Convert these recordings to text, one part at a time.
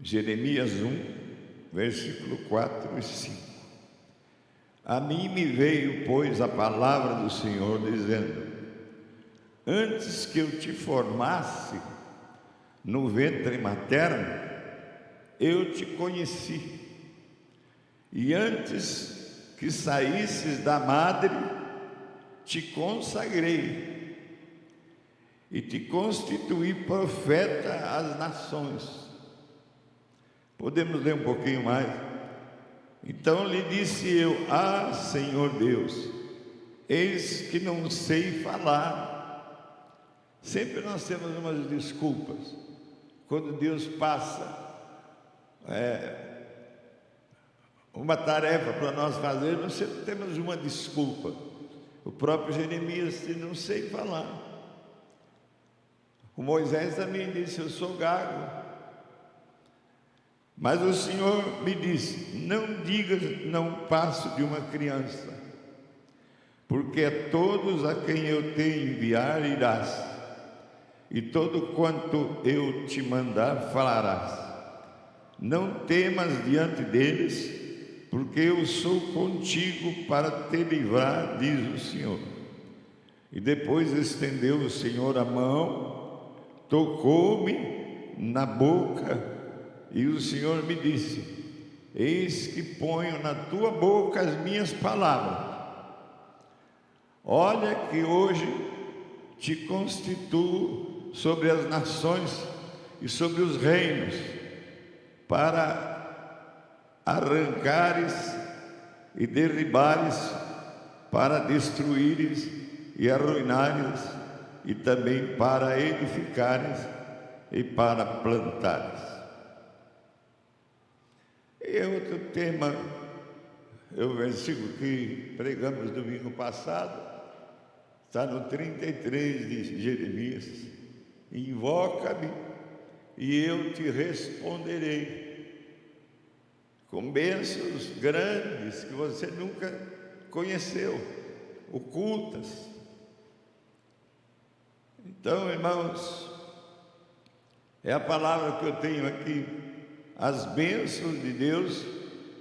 Jeremias 1, versículo 4 e 5. A mim me veio, pois, a palavra do Senhor, dizendo: antes que eu te formasse no ventre materno, eu te conheci, e antes que saísses da madre, te consagrei, e te constituí profeta às nações. Podemos ler um pouquinho mais? Então lhe disse eu: ah, Senhor Deus, eis que não sei falar. Sempre nós temos umas desculpas. Quando Deus passa uma tarefa para nós fazermos, sempre temos uma desculpa. O próprio Jeremias disse: não sei falar. O Moisés também disse: eu sou gago. Mas o Senhor me disse: não digas, não passo de uma criança, porque a todos a quem eu te enviar irás, e todo quanto eu te mandar falarás. Não temas diante deles, porque eu sou contigo para te livrar, diz o Senhor. E depois estendeu o Senhor a mão, tocou-me na boca, e o Senhor me disse: eis que ponho na tua boca as minhas palavras. Olha que hoje te constituo sobre as nações e sobre os reinos, para arrancares e derribares, para destruíres e arruinares, e também para edificares e para plantares. E outro tema, é o versículo que pregamos domingo passado, está no 33 de Jeremias: invoca-me e eu te responderei, com bênçãos grandes que você nunca conheceu, ocultas. Então, irmãos, é a palavra que eu tenho aqui, as bênçãos de Deus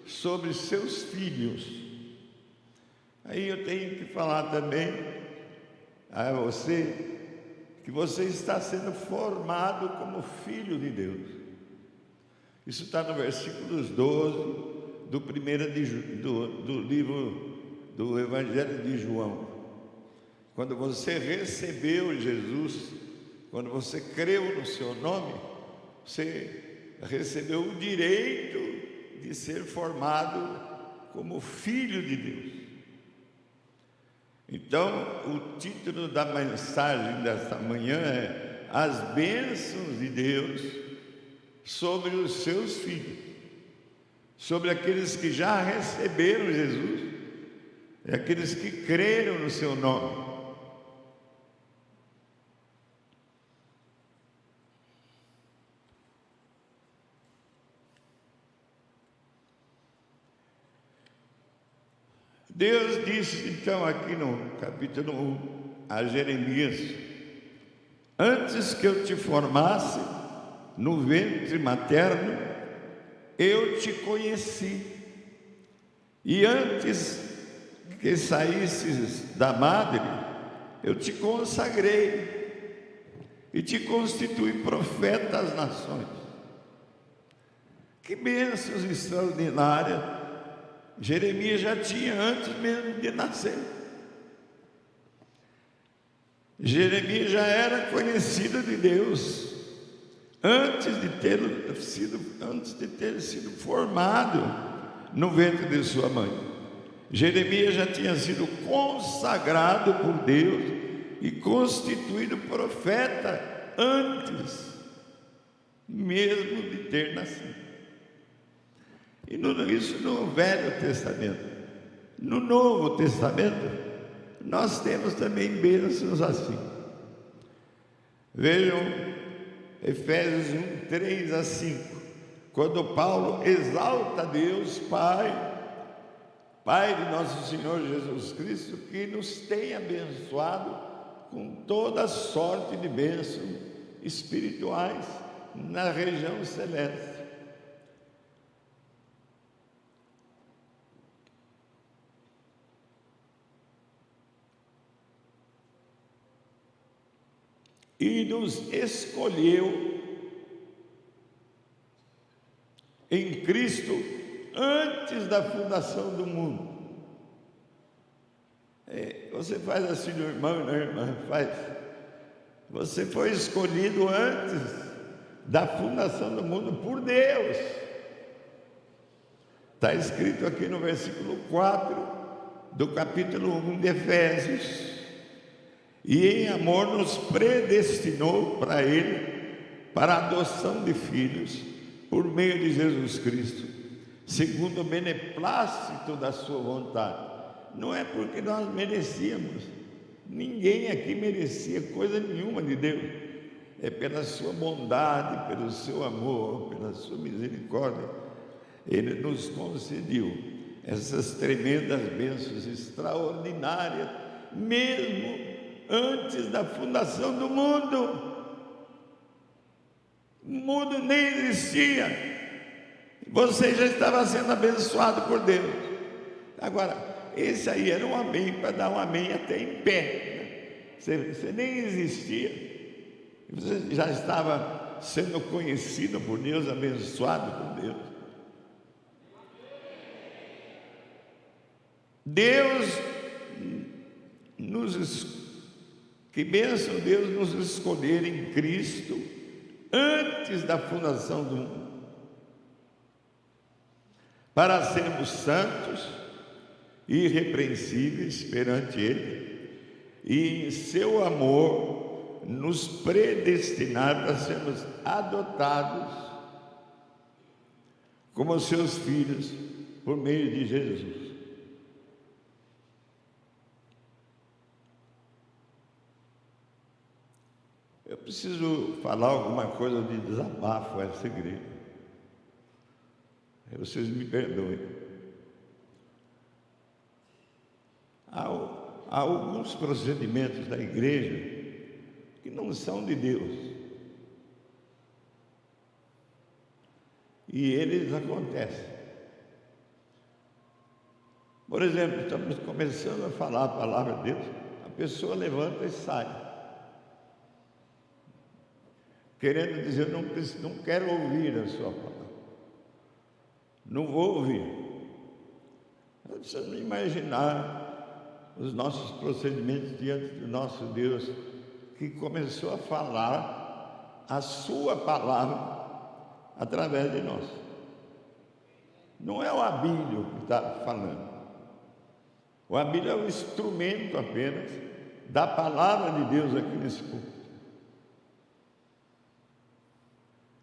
sobre seus filhos. Aí eu tenho que falar também a você que você está sendo formado como filho de Deus. Isso está no versículos 12 do livro do Evangelho de João. Quando você recebeu Jesus, quando você creu no seu nome, você recebeu o direito de ser formado como filho de Deus. Então, o título da mensagem desta manhã é: as bênçãos de Deus sobre os seus filhos, sobre aqueles que já receberam Jesus e aqueles que creram no seu nome. Deus disse então aqui no capítulo 1 a Jeremias: antes que eu te formasse no ventre materno, eu te conheci, e antes que saísses da madre, eu te consagrei e te constituí profeta às nações. Que bênçãos extraordinárias Jeremias já tinha antes mesmo de nascer. Jeremias já era conhecido de Deus antes de ter sido formado no ventre de sua mãe. Jeremias já tinha sido consagrado por Deus e constituído profeta antes mesmo de ter nascido. E isso no Velho Testamento. No Novo Testamento, nós temos também bênçãos assim. Vejam Efésios 1, 3 a 5, quando Paulo exalta Deus Pai de nosso Senhor Jesus Cristo, que nos tem abençoado com toda sorte de bênçãos espirituais na região celeste. e nos escolheu em Cristo antes da fundação do mundo. Você faz assim no irmão e na irmã, faz. Você foi escolhido antes da fundação do mundo por Deus. Está escrito aqui no versículo 4 do capítulo 1 de Efésios. E em amor nos predestinou para Ele, para a adoção de filhos, por meio de Jesus Cristo, segundo o beneplácito da sua vontade. Não é porque nós merecíamos, ninguém aqui merecia coisa nenhuma de Deus. É pela sua bondade, pelo seu amor, pela sua misericórdia, Ele nos concedeu essas tremendas bênçãos extraordinárias, mesmo antes da fundação do mundo. O mundo nem existia, você já estava sendo abençoado por Deus. Agora, esse aí era um amém, para dar um amém até em pé, né? Você nem existia, você já estava sendo conhecido por Deus, abençoado por Deus. Que bênção Deus nos escolher em Cristo antes da fundação do mundo, para sermos santos e irrepreensíveis perante Ele, e em seu amor nos predestinar para sermos adotados como seus filhos por meio de Jesus. Eu preciso falar alguma coisa de desabafo a essa igreja. Vocês me perdoem. Há alguns procedimentos da igreja que não são de Deus. E eles acontecem. Por exemplo, estamos começando a falar a palavra de Deus, a pessoa levanta e sai, querendo dizer: não quero ouvir a sua palavra, não vou ouvir. Nós precisamos imaginar os nossos procedimentos diante do nosso Deus, que começou a falar a sua palavra através de nós. Não é o Abílio que está falando. O Abílio é um instrumento apenas da palavra de Deus aqui nesse púlpito.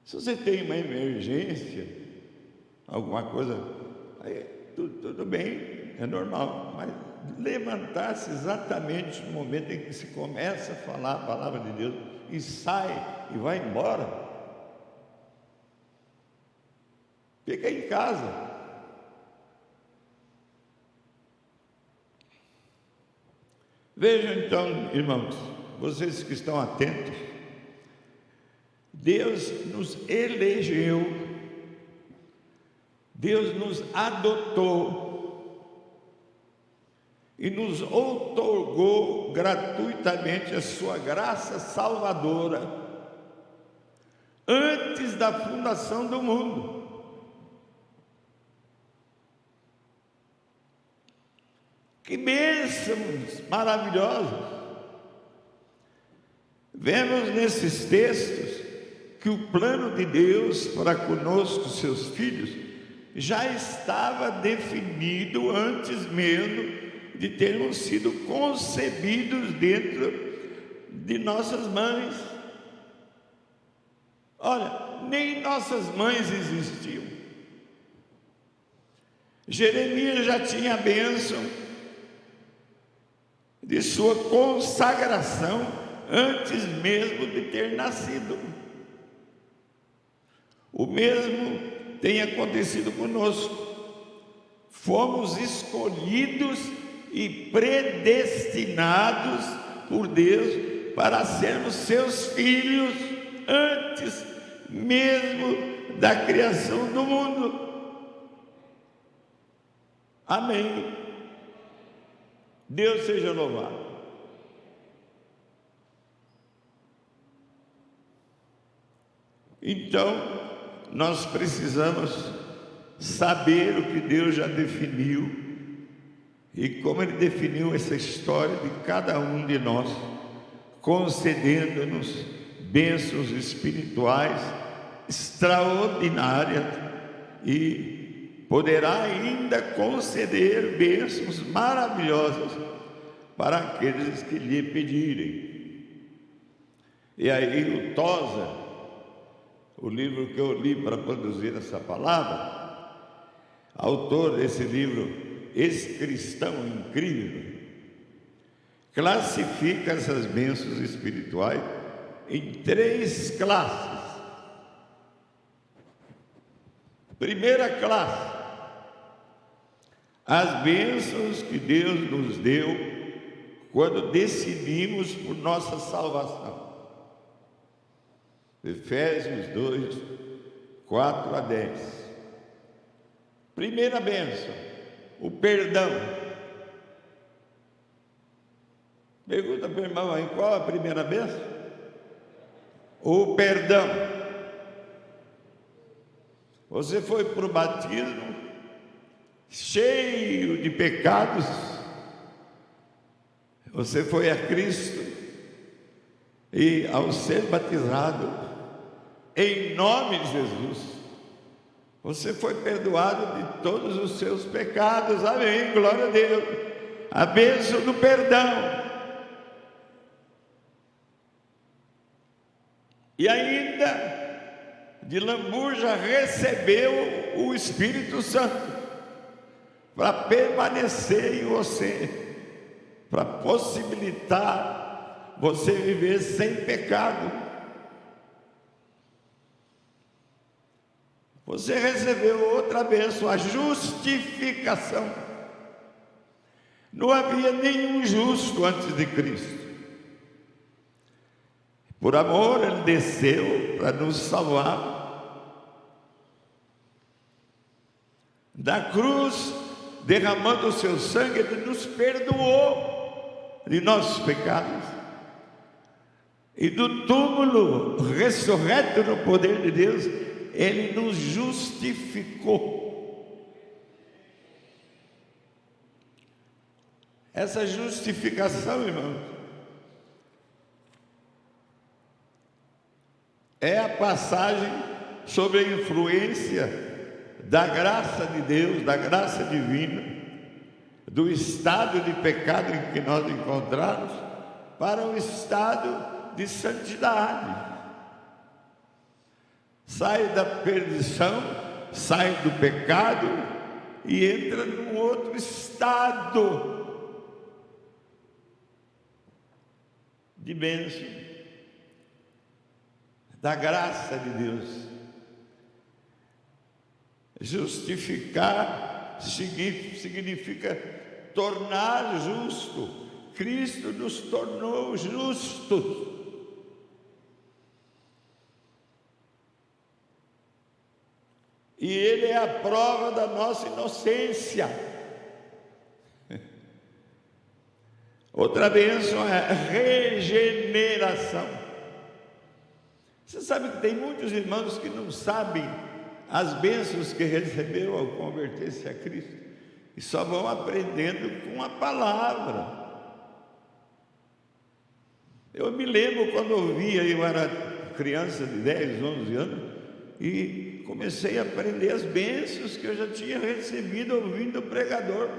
Se você tem uma emergência, alguma coisa, aí, tudo bem, é normal, mas levantar-se exatamente no momento em que se começa a falar a palavra de Deus e sai e vai embora, fica em casa. Vejam então, irmãos, vocês que estão atentos, Deus nos elegeu, Deus nos adotou e nos outorgou gratuitamente a sua graça salvadora antes da fundação do mundo. Que bênçãos maravilhosas! Vemos nesses textos que o plano de Deus para conosco, seus filhos, já estava definido antes mesmo de termos sido concebidos dentro de nossas mães. Olha, nem nossas mães existiam. Jeremias já tinha a bênção de sua consagração antes mesmo de ter nascido. O mesmo tem acontecido conosco. Fomos escolhidos e predestinados por Deus para sermos seus filhos antes mesmo da criação do mundo. Amém. Deus seja louvado. Então, nós precisamos saber o que Deus já definiu e como Ele definiu essa história de cada um de nós, concedendo-nos bênçãos espirituais extraordinárias e poderá ainda conceder bênçãos maravilhosas para aqueles que lhe pedirem. E aí o Tozer, o livro que eu li para produzir essa palavra, autor desse livro, Esse Cristão Incrível, classifica essas bênçãos espirituais em 3 classes. Primeira classe, as bênçãos que Deus nos deu quando decidimos por nossa salvação. Efésios 2, 4 a 10. Primeira bênção, o perdão. Pergunta para o irmão aí, qual a primeira bênção? O perdão. Você foi para o batismo cheio de pecados, você foi a Cristo e ao ser batizado em nome de Jesus, você foi perdoado de todos os seus pecados. Amém, glória a Deus. A bênção do perdão. E ainda de lambuja recebeu o Espírito Santo para permanecer em você, para possibilitar você viver sem pecado. Você recebeu outra bênção, a justificação. Não havia nenhum justo antes de Cristo. Por amor, Ele desceu para nos salvar. Da cruz, derramando o seu sangue, Ele nos perdoou de nossos pecados. E do túmulo, ressurreto no poder de Deus, Ele nos justificou. Essa justificação, irmãos, é a passagem sobre a influência da graça de Deus, da graça divina, do estado de pecado em que nós encontramos, para o estado de santidade. Sai da perdição, sai do pecado e entra num outro estado de bênção, da graça de Deus. Justificar significa tornar justo. Cristo nos tornou justos. E Ele é a prova da nossa inocência. Outra bênção é a regeneração. Você sabe que tem muitos irmãos que não sabem as bênçãos que recebeu ao converter-se a Cristo, e só vão aprendendo com a palavra. Eu me lembro quando eu era criança de 10, 11 anos, e comecei a aprender as bênçãos que eu já tinha recebido ouvindo o pregador.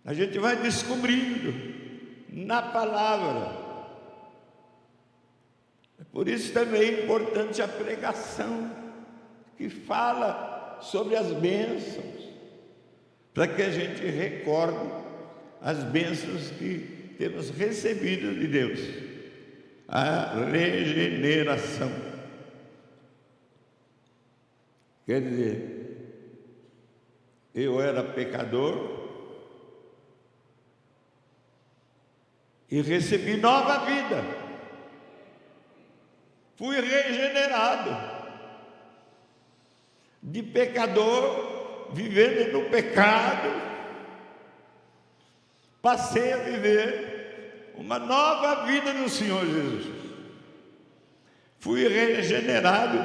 A gente vai descobrindo na palavra. Por isso também é importante a pregação, que fala sobre as bênçãos, para que a gente recorde as bênçãos que temos recebido de Deus. A regeneração. Quer dizer, eu era pecador e recebi nova vida. Fui regenerado. De pecador, vivendo no pecado, passei a viver uma nova vida no Senhor Jesus. Fui regenerado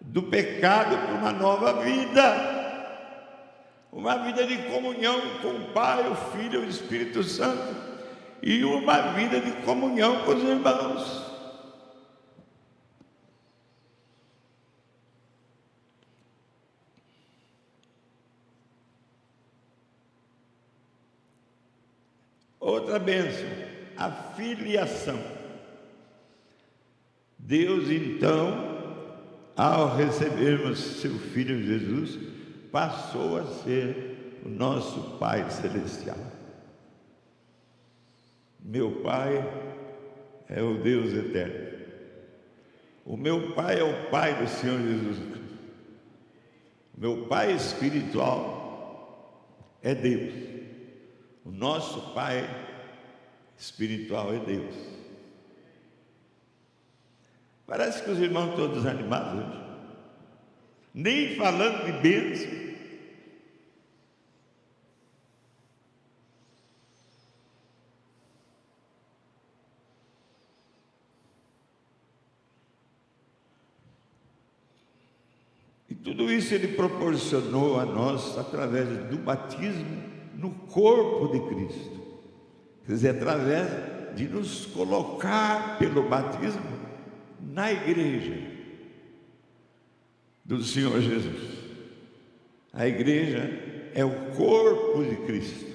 do pecado para uma nova vida. Uma vida de comunhão com o Pai, o Filho e o Espírito Santo. E uma vida de comunhão com os irmãos. Outra bênção, a filiação. Deus, então, ao recebermos seu Filho Jesus, passou a ser o nosso Pai Celestial. Meu Pai é o Deus eterno. O meu Pai é o Pai do Senhor Jesus Cristo. O meu Pai espiritual é Deus. O nosso Pai espiritual é Deus. Parece que os irmãos estão desanimados hoje. Nem falando de bênção. E tudo isso Ele proporcionou a nós através do batismo no corpo de Cristo. Quer dizer, através de nos colocar pelo batismo na igreja do Senhor Jesus. A igreja é o corpo de Cristo.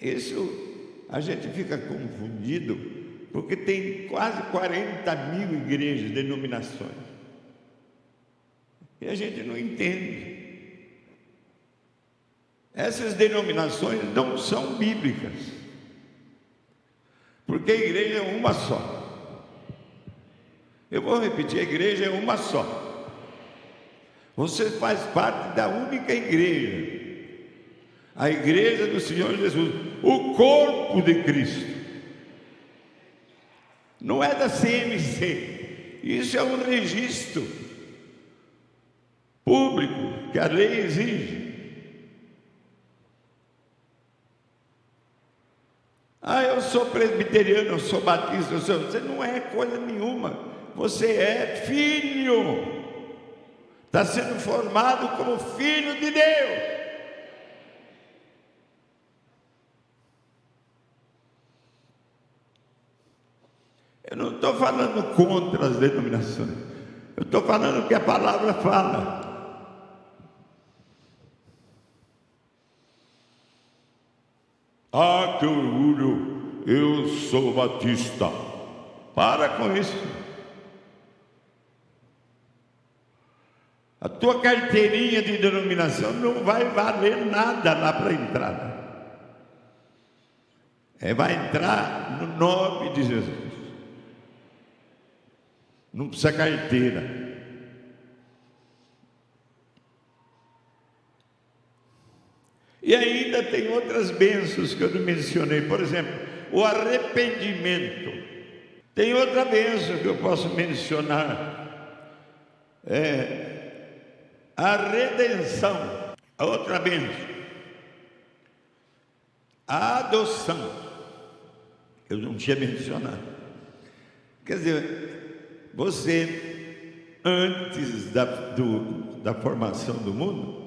Isso a gente fica confundido, porque tem quase 40.000 igrejas, denominações. E a gente não entende. Essas denominações não são bíblicas, porque a igreja é uma só. Eu vou repetir, a igreja é uma só. Você faz parte da única igreja, a igreja do Senhor Jesus, o corpo de Cristo. Não é da CMC, isso é um registro público que a lei exige. Eu sou presbiteriano, eu sou batista, você não é coisa nenhuma. Você é filho. Está sendo formado como filho de Deus. Eu não estou falando contra as denominações. Eu estou falando o que a palavra fala. Que orgulho, eu sou batista. Para com isso. A tua carteirinha de denominação não vai valer nada lá para a entrada. Vai entrar no nome de Jesus. Não precisa carteira. E ainda tem outras bênçãos que eu não mencionei. Por exemplo, o arrependimento. Tem outra bênção que eu posso mencionar. A redenção. A outra bênção. A adoção. Eu não tinha mencionado. Quer dizer, você, antes da formação do mundo,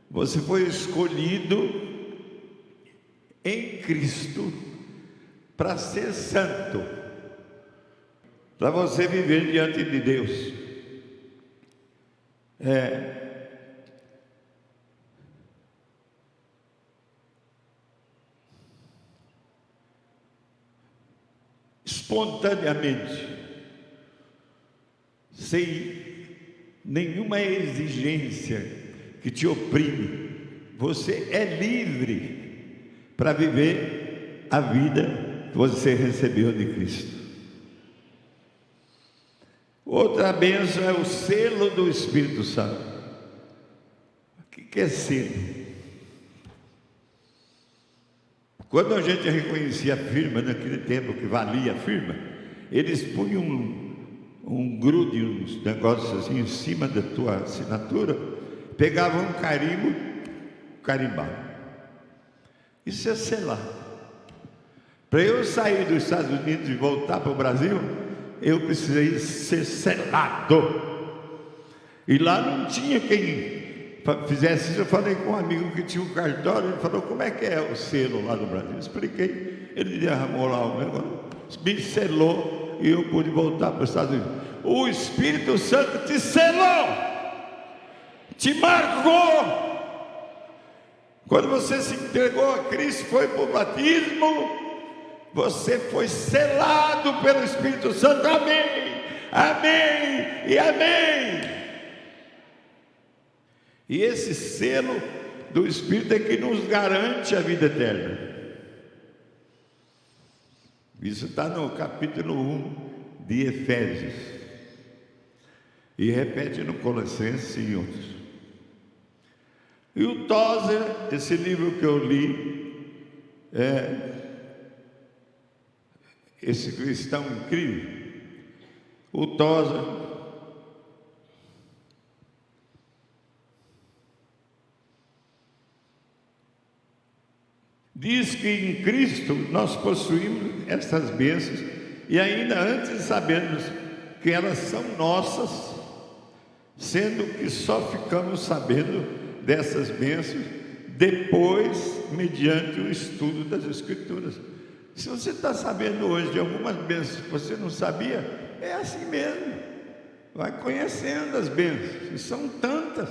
você foi escolhido em Cristo para ser santo, para você viver diante de Deus. Espontaneamente, sem nenhuma exigência que te oprime, você é livre para viver a vida que você recebeu de Cristo. Outra bênção é o selo do Espírito Santo. O que é selo? Quando a gente reconhecia a firma, naquele tempo que valia a firma, eles punham um grude, uns negócios assim em cima da tua assinatura, pegavam um carimbo, carimbavam. Isso é selar. Para eu sair dos Estados Unidos e voltar para o Brasil, eu precisei ser selado. E lá não tinha quem fizesse isso. Eu falei com um amigo que tinha um cartório, ele falou: como é que é o selo lá do Brasil? Eu expliquei, ele derramou lá o negócio, me selou e eu pude voltar para os Estados Unidos. O Espírito Santo te selou, te marcou. Quando você se entregou a Cristo, foi para o batismo, você foi selado pelo Espírito Santo. Amém, amém e amém. E esse selo do Espírito é que nos garante a vida eterna. Isso está no capítulo 1 de Efésios, e repete no Colossenses e outros. E o Tozer, esse livro que eu li, esse cristão incrível, o Tozer, diz que em Cristo nós possuímos essas bênçãos, e ainda antes sabemos que elas são nossas, sendo que só ficamos sabendo dessas bênçãos depois, mediante o estudo das Escrituras. Se você está sabendo hoje de algumas bênçãos que você não sabia, é assim mesmo. Vai conhecendo as bênçãos, e são tantas.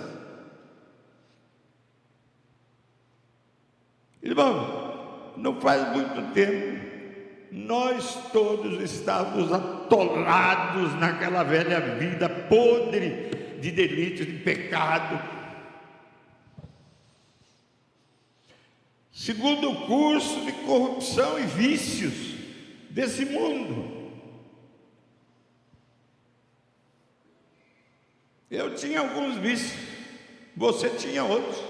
Irmão, não faz muito tempo, nós todos estávamos atolados naquela velha vida podre de delitos, de pecado. Segundo o curso de corrupção e vícios desse mundo. Eu tinha alguns vícios, você tinha outros.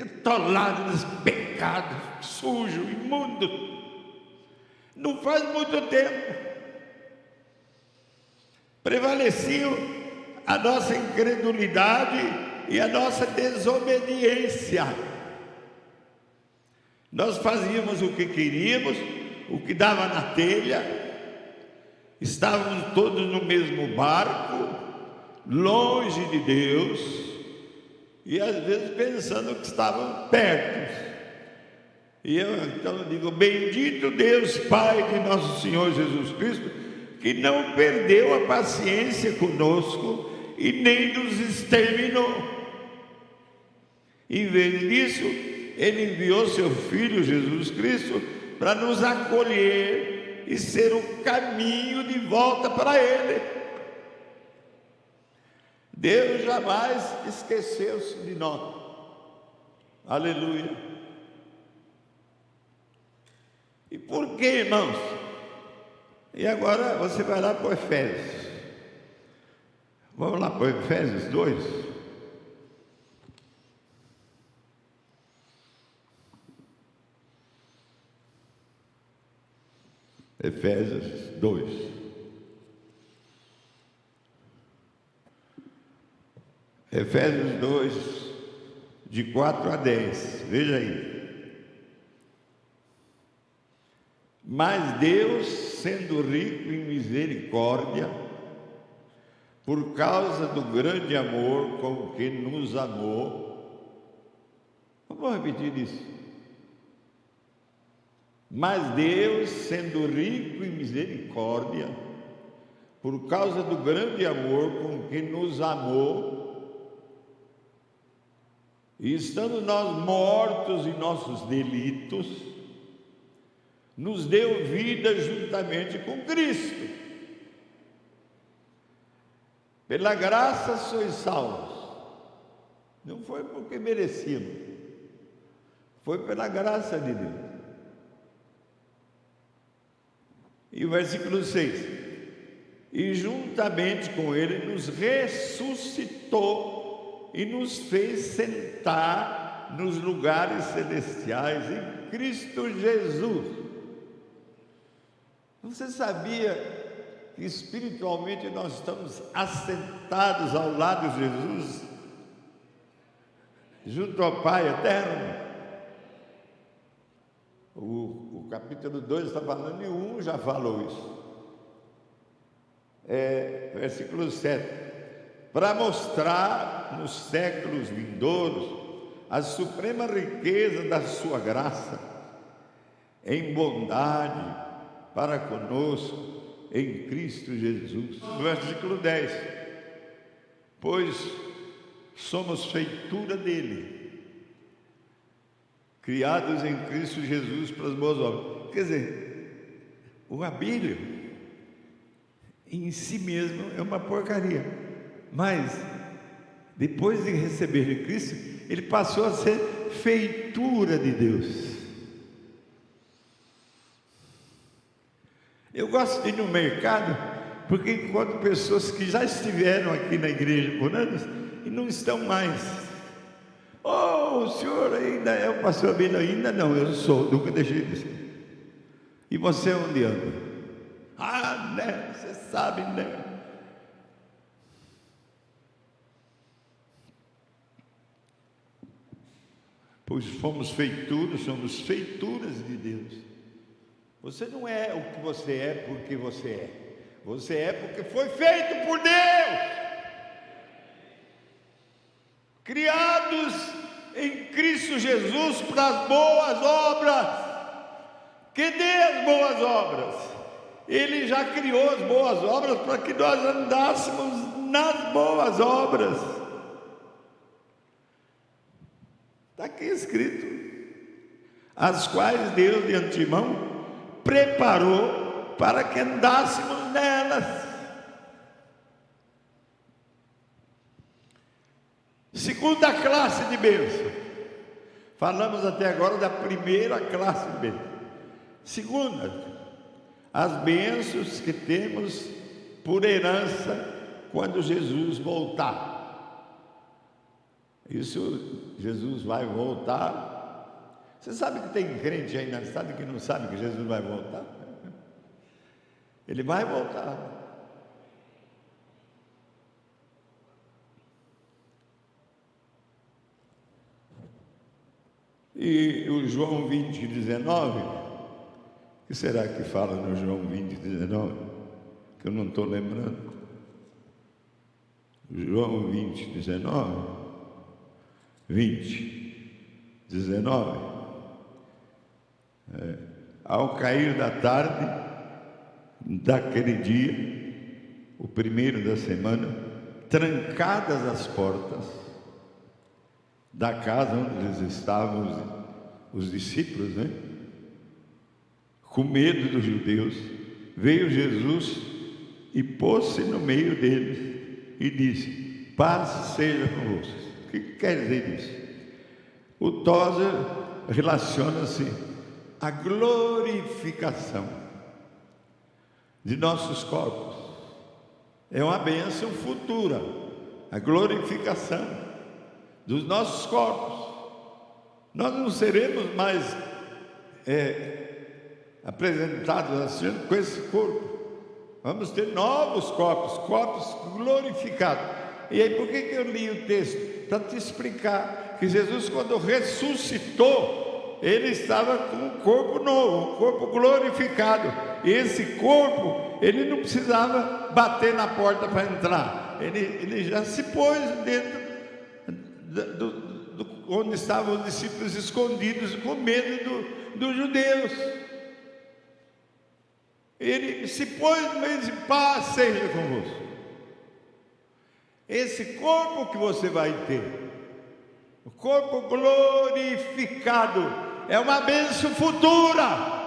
Atolado nesse pecado sujo, imundo. Não faz muito tempo prevaleciam a nossa incredulidade e a nossa desobediência. Nós fazíamos o que queríamos, o que dava na telha, estávamos todos no mesmo barco, longe de Deus, e às vezes pensando que estavam perto. E eu então digo: bendito Deus, Pai de nosso Senhor Jesus Cristo, que não perdeu a paciência conosco e nem nos exterminou. Em vez disso, Ele enviou seu Filho Jesus Cristo para nos acolher e ser o caminho de volta para Ele. Deus jamais esqueceu-se de nós. Aleluia. E por que, irmãos? E agora você vai lá para o Efésios. Vamos lá para o Efésios 2. Efésios 2. Efésios 2, de 4 a 10. Veja aí. Mas Deus, sendo rico em misericórdia, por causa do grande amor com que nos amou. Vamos repetir isso. Mas Deus, sendo rico em misericórdia, por causa do grande amor com que nos amou, e estando nós mortos em nossos delitos, nos deu vida juntamente com Cristo. Pela graça sois salvos. Não foi porque merecíamos, foi pela graça de Deus. E o versículo 6: e juntamente com Ele nos ressuscitou e nos fez sentar nos lugares celestiais em Cristo Jesus. Você sabia que espiritualmente nós estamos assentados ao lado de Jesus, junto ao Pai eterno? O capítulo 2 está falando e o 1 já falou isso. Versículo 7. Para mostrar nos séculos vindouros a suprema riqueza da sua graça, em bondade para conosco, em Cristo Jesus. Versículo 10. Pois somos feitura dele, criados em Cristo Jesus para as boas obras. Quer dizer, o abelho em si mesmo é uma porcaria, mas depois de receber de Cristo, ele passou a ser feitura de Deus. Eu gosto de ir no mercado, porque encontro pessoas que já estiveram aqui na igreja por anos e não estão mais. O senhor ainda é o pastor Abelho? Ainda não, eu sou, nunca deixei de ser. E você onde anda? Né, você sabe, né? Pois somos feituras de Deus. Você não é o que você é porque você é. Você é porque foi feito por Deus. Criados em Cristo Jesus para as boas obras. Que dê as boas obras. Ele já criou as boas obras para que nós andássemos nas boas obras. Está aqui escrito. As quais Deus de antemão preparou para que andássemos nelas. Segunda classe de bênção. Falamos até agora da primeira classe de bênção. Segunda, as bênçãos que temos por herança quando Jesus voltar. Isso, Jesus vai voltar. Você sabe que tem crente aí na cidade que não sabe que Jesus vai voltar? Ele vai voltar. E o João 20, 19, o que será que fala no João 20, 19? Que eu não estou lembrando. João 20, 19. 20, 19. Ao cair da tarde daquele dia, o primeiro da semana, trancadas as portas da casa onde eles estavam, os discípulos, né? Com medo dos judeus, veio Jesus e pôs-se no meio deles e disse: paz seja convosco. O que quer dizer isso? O Tozer relaciona-se à glorificação de nossos corpos. É uma bênção futura, a glorificação dos nossos corpos. Nós não seremos mais apresentados assim com esse corpo. Vamos ter novos corpos glorificados. E aí, por que eu li o texto? Para te explicar que Jesus, quando ressuscitou, ele estava com um corpo novo, um corpo glorificado. E esse corpo, ele não precisava bater na porta para entrar. Ele já se pôs dentro onde estavam os discípulos escondidos, com medo dos judeus. Ele se pôs no meio de paz seja convosco. Esse corpo que você vai ter, o corpo glorificado, é uma bênção futura.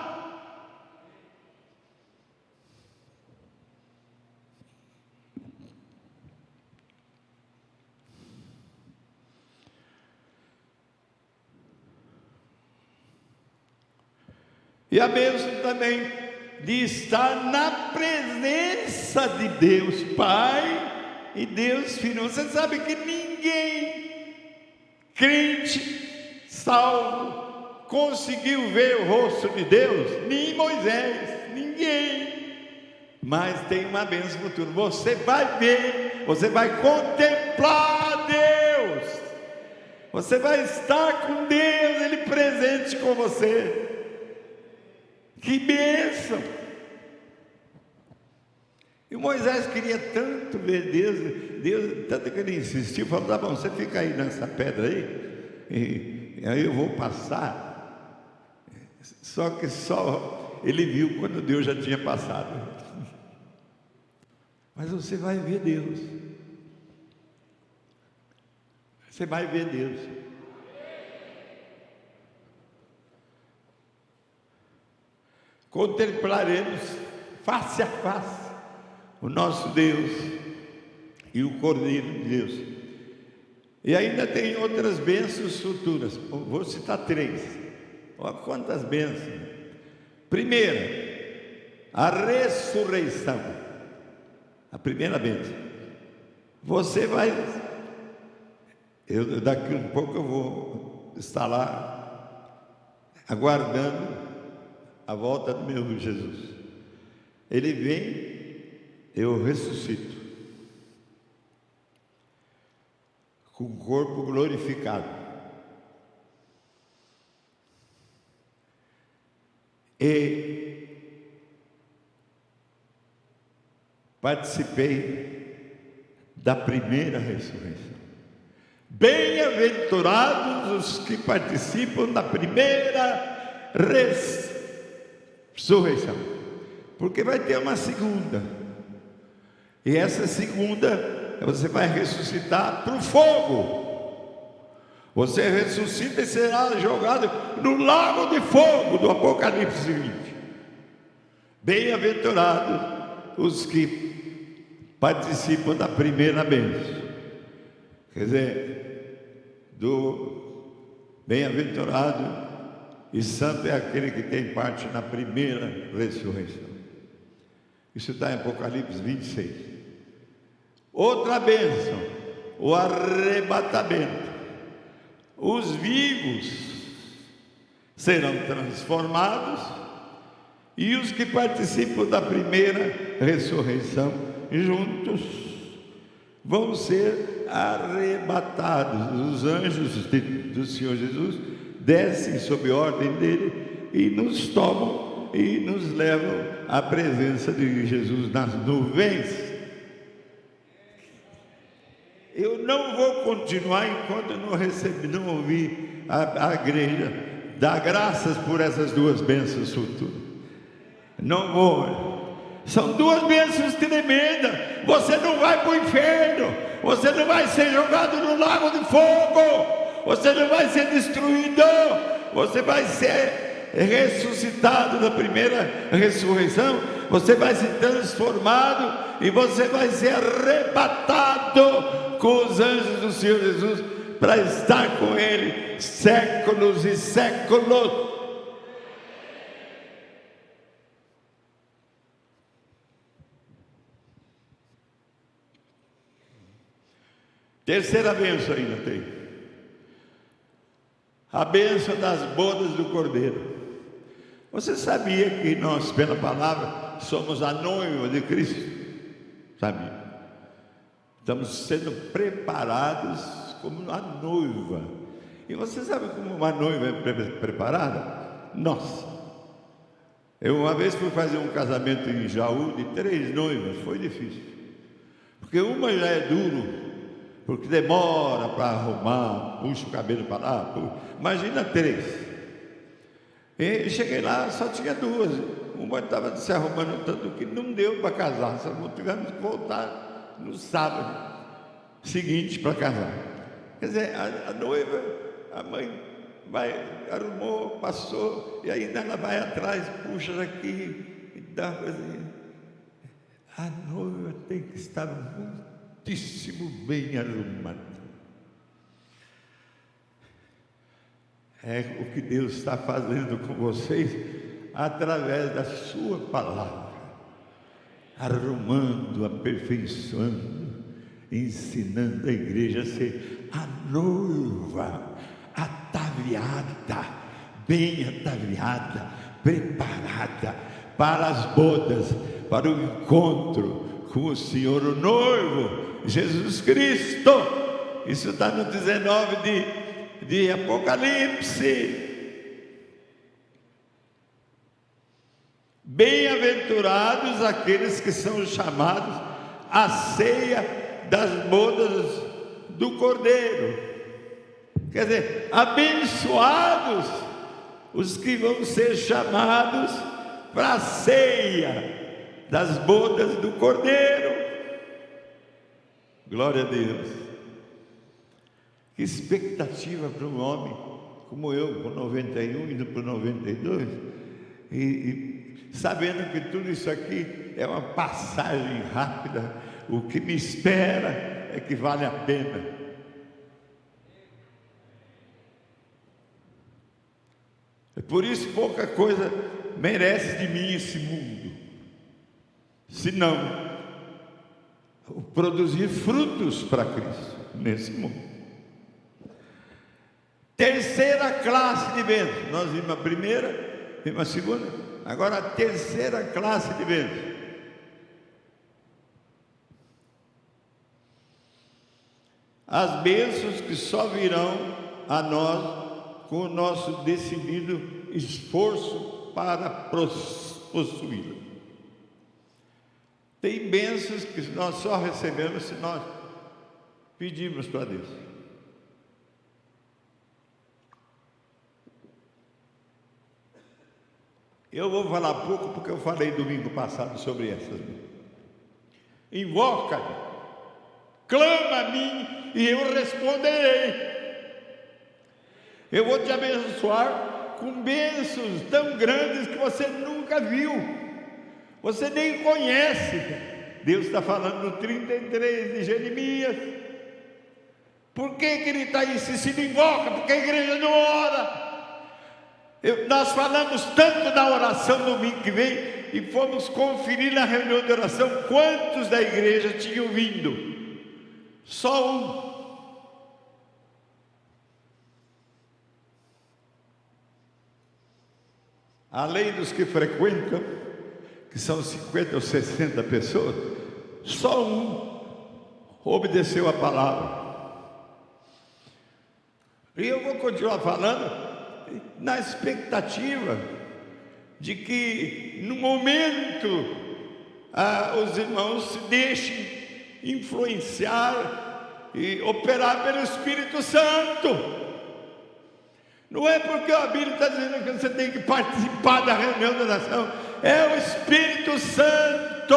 E a bênção também de estar na presença de Deus Pai e Deus Filho. Você sabe que ninguém, crente, salvo, conseguiu ver o rosto de Deus, nem Moisés, ninguém. Mas tem uma bênção futura. Você vai ver, você vai contemplar Deus. Você vai estar com Deus, Ele presente com você. Que bênção! E Moisés queria tanto ver Deus, tanto que ele insistiu, falou: tá bom, você fica aí nessa pedra aí, e aí eu vou passar. Só que só ele viu quando Deus já tinha passado. Mas você vai ver Deus. Você vai ver Deus. Contemplaremos face a face o nosso Deus e o Cordeiro de Deus. E ainda tem outras bênçãos futuras. Vou citar 3. Olha quantas bênçãos. Primeira, a ressurreição. A primeira bênção. Você vai... daqui um pouco eu vou estar lá aguardando a volta do meu Jesus. Ele vem, eu ressuscito com o corpo glorificado. E participei da primeira ressurreição. Bem-aventurados os que participam da primeira ressurreição, porque vai ter uma segunda, e essa segunda você vai ressuscitar para o fogo. Você ressuscita e será jogado no lago de fogo do Apocalipse 20. Bem-aventurados os que participam da primeira bênção. Quer dizer, do bem-aventurado e santo é aquele que tem parte na primeira ressurreição. Isso está em Apocalipse 26. Outra bênção, o arrebatamento. Os vivos serão transformados e os que participam da primeira ressurreição juntos vão ser arrebatados. Os anjos do Senhor Jesus descem sob ordem dele e nos tomam e nos levam à presença de Jesus nas nuvens. Eu não vou continuar enquanto eu não ouvir a igreja dar graças por essas 2 bênçãos futuras. Não vou. São 2 bênçãos tremendas. Você não vai para o inferno. Você não vai ser jogado no lago de fogo. Você não vai ser destruído. Você vai ser ressuscitado na primeira ressurreição. Você vai ser transformado e você vai ser arrebatado com os anjos do Senhor Jesus para estar com Ele séculos e séculos. Terceira bênção ainda tem. A bênção das bodas do Cordeiro. Você sabia que nós, pela palavra, somos a noiva de Cristo? Sabia? Estamos sendo preparados como a noiva. E você sabe como uma noiva é preparada? Nossa! Eu uma vez fui fazer um casamento em Jaú de 3 noivas. Foi difícil. Porque uma já é duro, porque demora para arrumar, puxa o cabelo para lá. Imagina 3. E cheguei lá, só tinha 2. Uma estava se arrumando tanto que não deu para casar. Só tivemos que voltar no sábado seguinte para casar. Quer dizer, a noiva, a mãe arrumou, passou, e ainda ela vai atrás, puxa daqui e dá assim. A noiva tem que estar muitíssimo bem arrumada. É o que Deus está fazendo com vocês através da sua palavra, arrumando, aperfeiçoando, ensinando a igreja a ser a noiva, ataviada, bem ataviada, preparada para as bodas, para o encontro com o Senhor, o noivo, Jesus Cristo. Isso está no 19 de Apocalipse. Bem-aventurados aqueles que são chamados à ceia das bodas do Cordeiro. Quer dizer, abençoados os que vão ser chamados para a ceia das bodas do Cordeiro. Glória a Deus. Que expectativa para um homem como eu, com 91, indo para 92, e sabendo que tudo isso aqui é uma passagem rápida. O que me espera é que vale a pena. Por isso pouca coisa merece de mim esse mundo, senão produzir frutos para Cristo nesse mundo. Terceira classe de bênçãos. Nós vimos a primeira, vimos a segunda, agora a terceira classe de bênçãos. As bênçãos que só virão a nós com o nosso decidido esforço para possuí-la. Tem bênçãos que nós só recebemos se nós pedirmos para Deus. Eu vou falar pouco porque eu falei domingo passado sobre essas. Invoca-me, clama a mim e eu responderei. Eu vou te abençoar com bênçãos tão grandes que você nunca viu, você nem conhece. Deus está falando no 33 de Jeremias. Por que ele está insistindo? Invoca, porque a igreja não ora. Nós falamos tanto da oração no domingo que vem e fomos conferir na reunião de oração quantos da igreja tinham vindo. Só um. Além dos que frequentam, que são 50 ou 60 pessoas, só um obedeceu a palavra. E eu vou continuar falando na expectativa de que no momento os irmãos se deixem influenciar e operar pelo Espírito Santo. Não é porque a Bíblia está dizendo que você tem que participar da reunião da nação, é o Espírito Santo,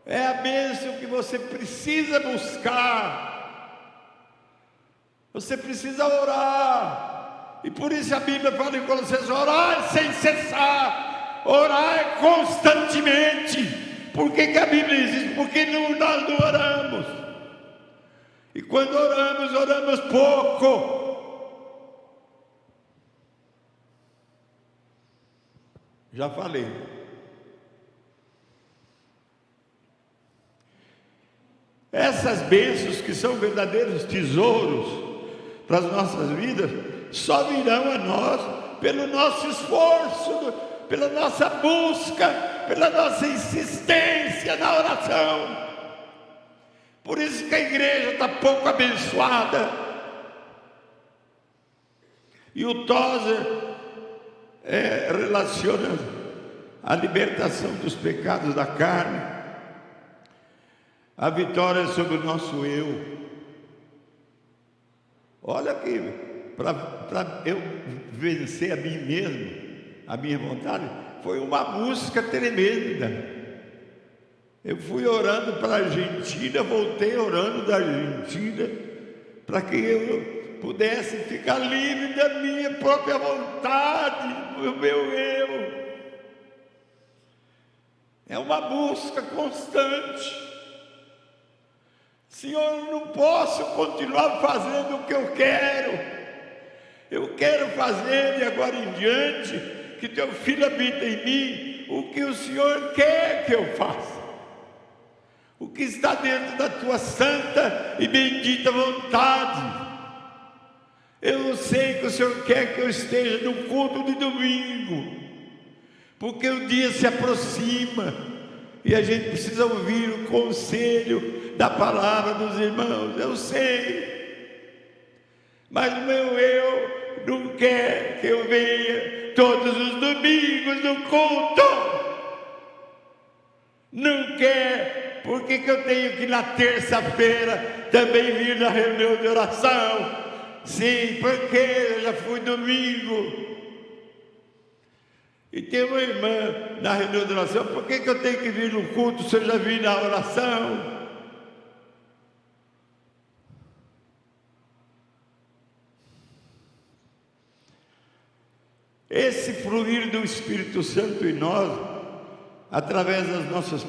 é a bênção que você precisa buscar, você precisa orar, e por isso a Bíblia fala em Colossenses: orar sem cessar, orar constantemente. Por que a Bíblia diz isso? Porque nós não oramos, e quando oramos pouco. Já falei. Essas bênçãos que são verdadeiros tesouros para as nossas vidas, só virão a nós pelo nosso esforço, pela nossa busca, pela nossa insistência na oração. Por isso que a igreja está pouco abençoada. E o Tozer relaciona a libertação dos pecados da carne, a vitória sobre o nosso eu. Olha aqui, para eu vencer a mim mesmo, a minha vontade, foi uma busca tremenda. Eu fui orando para a Argentina, voltei orando da Argentina, para que eu pudesse ficar livre da minha própria vontade, do meu eu. É uma busca constante. Senhor, eu não posso continuar fazendo o que eu quero. Eu quero fazer de agora em diante, que teu Filho habita em mim, o que o Senhor quer que eu faça. O que está dentro da tua santa e bendita vontade. Eu sei que o Senhor quer que eu esteja no culto de domingo, porque o dia se aproxima e a gente precisa ouvir o conselho da palavra dos irmãos. Eu sei, mas o meu eu não quer que eu venha todos os domingos no culto. Não quer, por que eu tenho que na terça-feira também vir na reunião de oração? Sim, porque eu já fui domingo. E tem uma irmã na reunião de oração, por que eu tenho que vir no culto se eu já vim na oração? Esse fluir do Espírito Santo em nós, através das nossas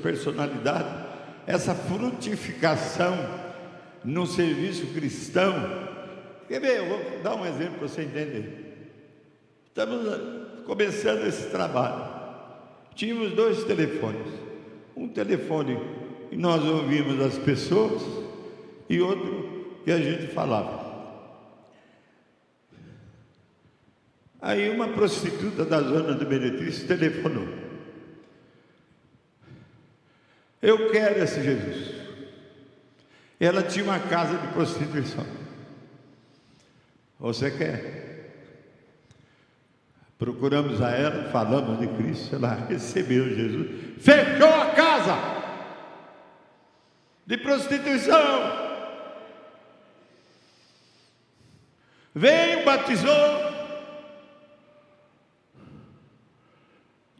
personalidades, essa frutificação no serviço cristão. Quer ver? Eu vou dar um exemplo para você entender. Estamos começando esse trabalho. Tínhamos 2 telefones. Um telefone que nós ouvimos as pessoas e outro que a gente falava. Aí uma prostituta da zona do Meretriz telefonou. Eu quero esse Jesus. Ela tinha uma casa de prostituição. Você quer? Procuramos a ela, falamos de Cristo, ela recebeu Jesus, fechou a casa de prostituição, veio, batizou,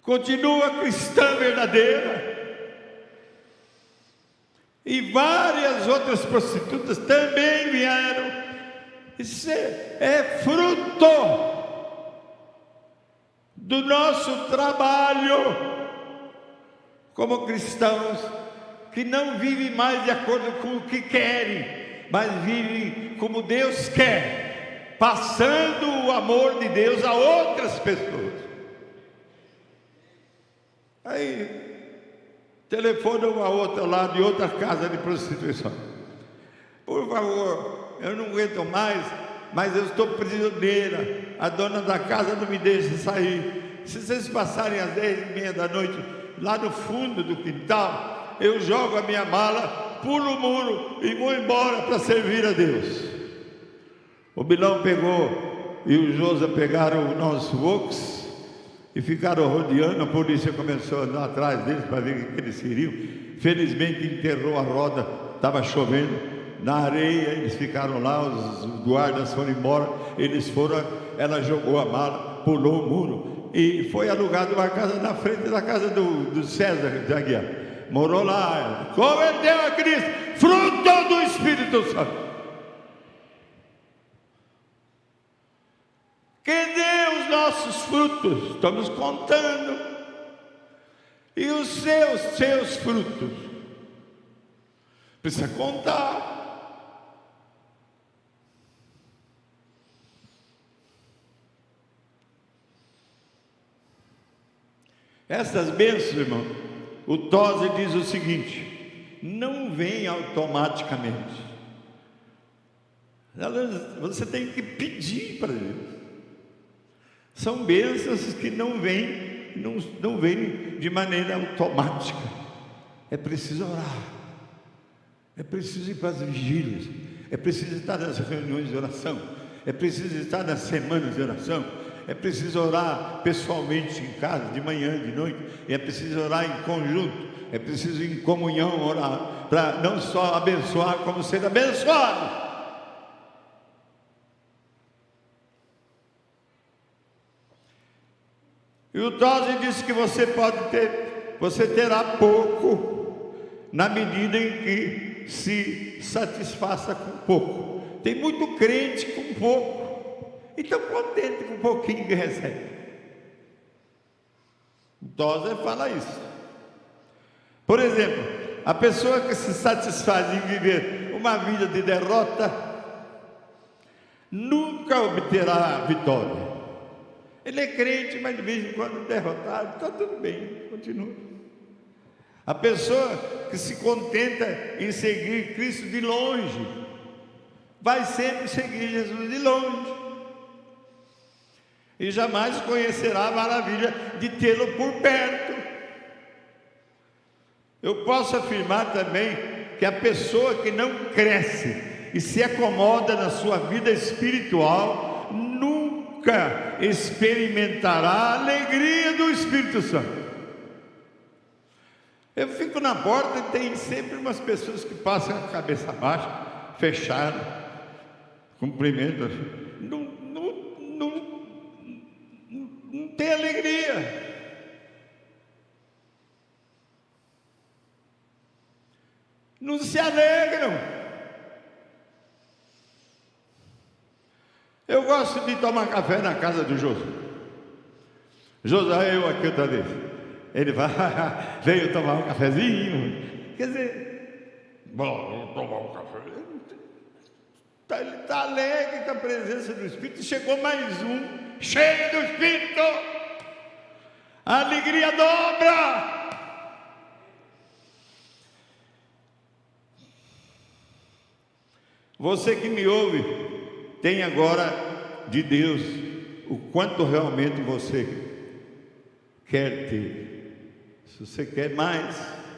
continua cristã verdadeira. E várias outras prostitutas também vieram. Isso é fruto do nosso trabalho como cristãos, que não vivem mais de acordo com o que querem, mas vivem como Deus quer, passando o amor de Deus a outras pessoas. Aí telefona uma outra lá de outra casa de prostituição. Por favor, eu não aguento mais, mas eu estou prisioneira. A dona da casa não me deixa sair. Se vocês passarem às 10h30 da noite, lá no fundo do quintal, eu jogo a minha mala, pulo o muro e vou embora para servir a Deus. O Bilão pegou e o Josa pegaram o nosso Vox e ficaram rodeando. A polícia começou a andar atrás deles para ver o que eles queriam. Felizmente enterrou a roda, estava chovendo. Na areia, eles ficaram lá, os guardas foram embora, eles foram, ela jogou a mala, pulou o muro e foi alugada uma casa na frente da casa do César de Aguiar. Morou lá, ela converteu a Cristo, fruto do Espírito Santo. Cadê os nossos frutos? Estamos contando. E os seus frutos? Precisa contar. Essas bênçãos, irmão, o Tozer diz o seguinte: não vem automaticamente. Você tem que pedir para Deus. São bênçãos que não vêm de maneira automática. É preciso orar, é preciso ir para as vigílias, é preciso estar nas reuniões de oração, é preciso estar nas semanas de oração, é preciso orar pessoalmente em casa, de manhã, de noite, é preciso orar em conjunto, é preciso em comunhão orar, para não só abençoar, como ser abençoado. E o Tozer disse que você terá pouco na medida em que se satisfaça com pouco. Tem muito crente com pouco e estão contentes com o pouquinho que recebe. O Tozer fala isso. Por exemplo, a pessoa que se satisfaz em viver uma vida de derrota nunca obterá vitória. Ele é crente, mas de vez em quando derrotado, está tudo bem, continua. A pessoa que se contenta em seguir Cristo de longe, vai sempre seguir Jesus de longe, e jamais conhecerá a maravilha de tê-lo por perto. Eu posso afirmar também que a pessoa que não cresce e se acomoda na sua vida espiritual, nunca nunca experimentará a alegria do Espírito Santo. Eu fico na porta e tem sempre umas pessoas que passam a cabeça baixa, fechadas, cumprimentam, não tem alegria. Não se alegram. Eu gosto de tomar café na casa do José. José, eu aqui outra vez. Ele vai, veio tomar um cafezinho. Quer dizer, vou tomar um café. Ele está alegre com a presença do Espírito. Chegou mais um, cheio do Espírito. A alegria dobra. Você que me ouve, tem agora de Deus o quanto realmente você quer ter. Se você quer mais,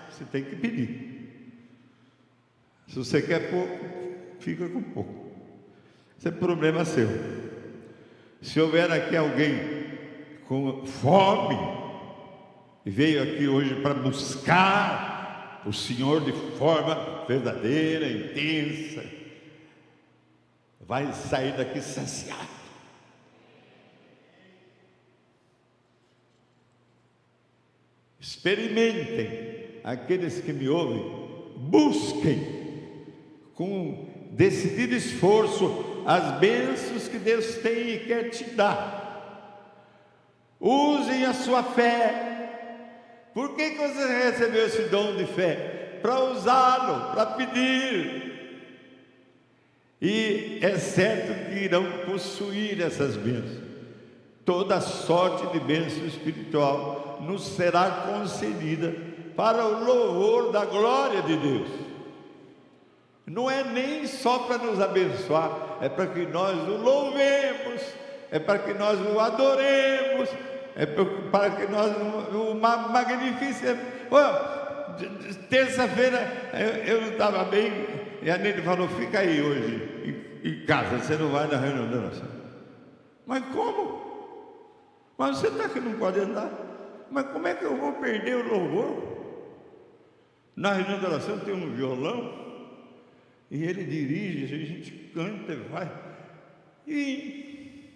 você tem que pedir. Se você quer pouco, fica com pouco. Esse é problema seu. Se houver aqui alguém com fome e veio aqui hoje para buscar o Senhor de forma verdadeira, intensa, vai sair daqui saciado. Experimentem, aqueles que me ouvem, busquem com decidido esforço as bênçãos que Deus tem e quer te dar. Usem a sua fé. Por que você recebeu esse dom de fé? Para usá-lo, para pedir. E é certo que irão possuir essas bênçãos. Toda sorte de bênção espiritual nos será concedida para o louvor da glória de Deus. Não é nem só para nos abençoar, é para que nós o louvemos, é para que nós o adoremos, é para que nós o magnificemos. Terça-feira eu não estava bem, e a Neide falou: fica aí hoje em casa, você não vai na reunião da oração. Mas como? Mas você está que não pode andar. Mas como é que eu vou perder o louvor? Na reunião da oração tem um violão, e ele dirige, a gente canta e vai. E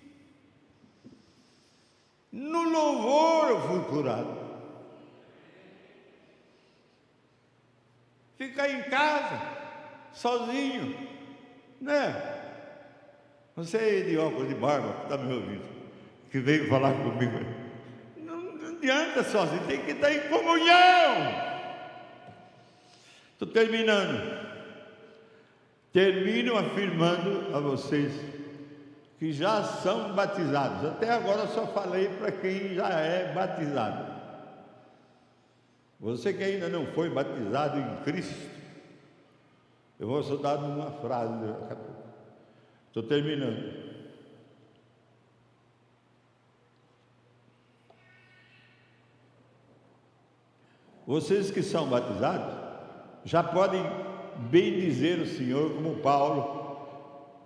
no louvor eu fui curado. Ficar em casa, sozinho, né? Você de óculos de barba, que está me ouvindo, que veio falar comigo, não adianta sozinho, tem que estar em comunhão. Estou terminando. Termino afirmando a vocês que já são batizados. Até agora eu só falei para quem já é batizado. Você que ainda não foi batizado em Cristo, eu vou só dar uma frase daqui a pouco. Estou terminando. Vocês que são batizados já podem bendizer o Senhor como Paulo.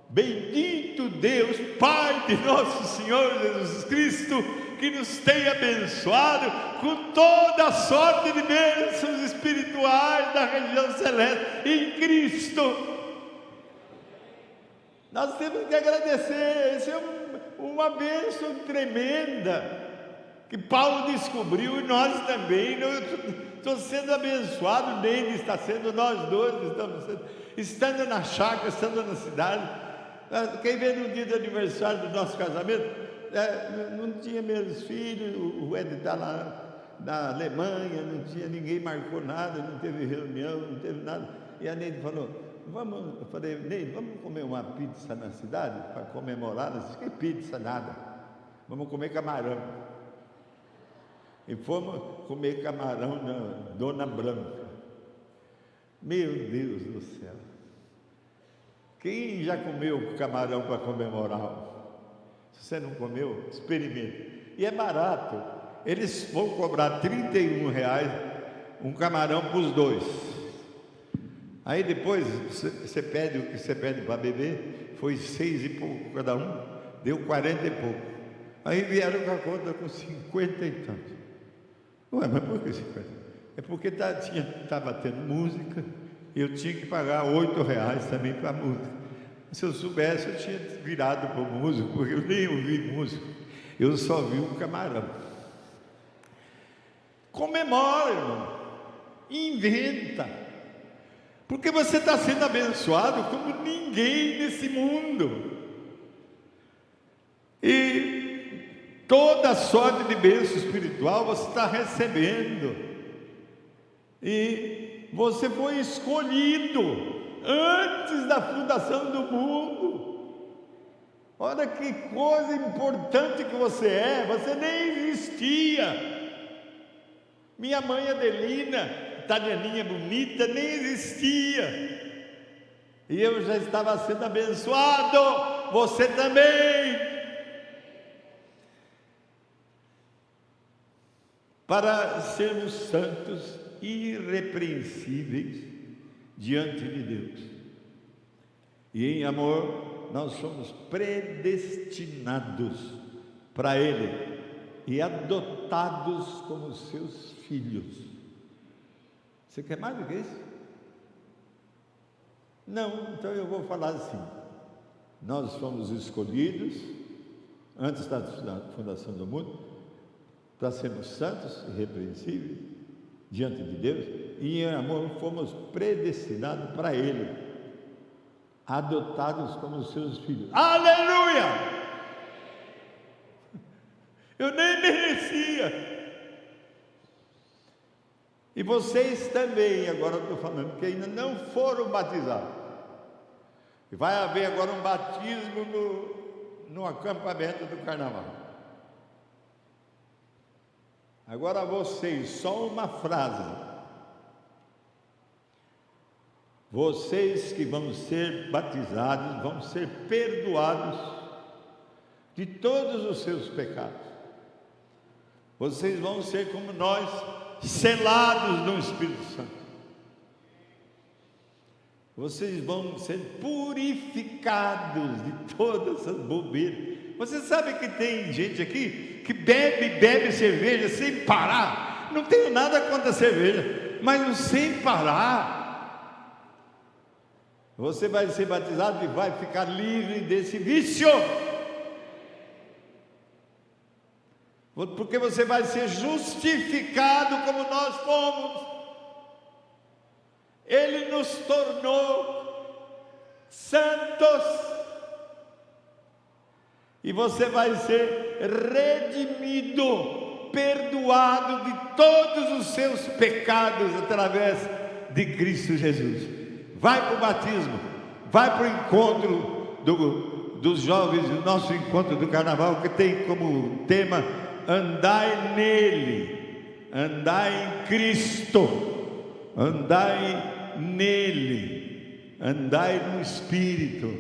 Bendito Deus, Pai de nosso Senhor Jesus Cristo, que nos tem abençoado com toda a sorte de bênçãos espirituais da região celeste em Cristo. Nós temos que agradecer. Isso é uma bênção tremenda que Paulo descobriu, e nós também. Estou sendo abençoado, Neide está sendo, nós dois estamos sendo, estando na chácara, estando na cidade. Quem vê no dia do aniversário do nosso casamento, não tinha meus filhos, o Ed está lá na Alemanha, não tinha, ninguém marcou nada, não teve reunião, não teve nada. E a Neide falou: eu falei, Neide, vamos comer uma pizza na cidade para comemorar? Ela disse: que pizza, nada, vamos comer camarão. E fomos comer camarão na Dona Branca. Meu Deus do céu! Quem já comeu camarão para comemorar? Se você não comeu, experimente. E é barato. Eles vão cobrar R$31 um camarão para os dois. Aí depois você pede o que você pede para beber. Foi 6 e pouco cada um. deu 40 e pouco. Aí vieram com a conta com 50 e tanto. Ué, mas por que 50? É porque estava tendo música, eu tinha que pagar R$8 também para a música. Se eu soubesse, eu tinha virado para o músico, porque eu nem ouvi músico, eu só vi um camarão. Comemora, irmão, inventa, porque você está sendo abençoado como ninguém nesse mundo, e toda sorte de bênção espiritual você está recebendo, e você foi escolhido antes da fundação do mundo. Olha que coisa importante que você é, você nem existia. Minha mãe Adelina, italianinha bonita, nem existia. E eu já estava sendo abençoado, você também. Para sermos santos, irrepreensíveis diante de Deus. E em amor, nós somos predestinados para Ele e adotados como seus filhos. Você quer mais do que isso? Não, então eu vou falar assim: nós fomos escolhidos antes da fundação do mundo para sermos santos e irrepreensíveis diante de Deus, e em amor fomos predestinados para Ele, adotados como seus filhos. Aleluia! Eu nem merecia. E vocês também, agora eu estou falando, que ainda não foram batizados. E vai haver agora um batismo no acampamento do carnaval. Agora vocês, só uma frase. Vocês que vão ser batizados, vão ser perdoados de todos os seus pecados. Vocês vão ser como nós, selados no Espírito Santo. Vocês vão ser purificados de todas essas bobeiras. Você sabe que tem gente aqui que bebe cerveja sem parar. Não tenho nada contra a cerveja, mas sem parar. Você vai ser batizado e vai ficar livre desse vício. Porque você vai ser justificado como nós fomos. Ele nos tornou santos. E você vai ser redimido, perdoado de todos os seus pecados através de Cristo Jesus. Vai para o batismo, vai para o encontro dos jovens, o nosso encontro do carnaval, que tem como tema: andai nele, andai em Cristo, andai nele, andai no Espírito.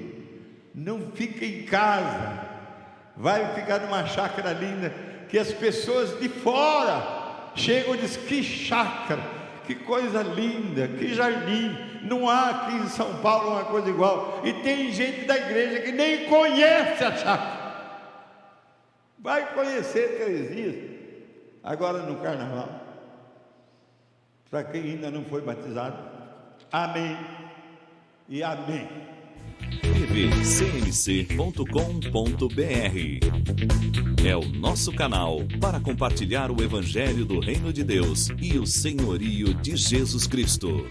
Não fica em casa, vai ficar numa chácara linda, que as pessoas de fora chegam e dizem: que chácara, que coisa linda, que jardim. Não há aqui em São Paulo uma coisa igual. E tem gente da igreja que nem conhece a chácara. Vai conhecer 3 dias, agora no carnaval, para quem ainda não foi batizado. Amém e amém. tvcmc.com.br é o nosso canal para compartilhar o Evangelho do Reino de Deus e o senhorio de Jesus Cristo.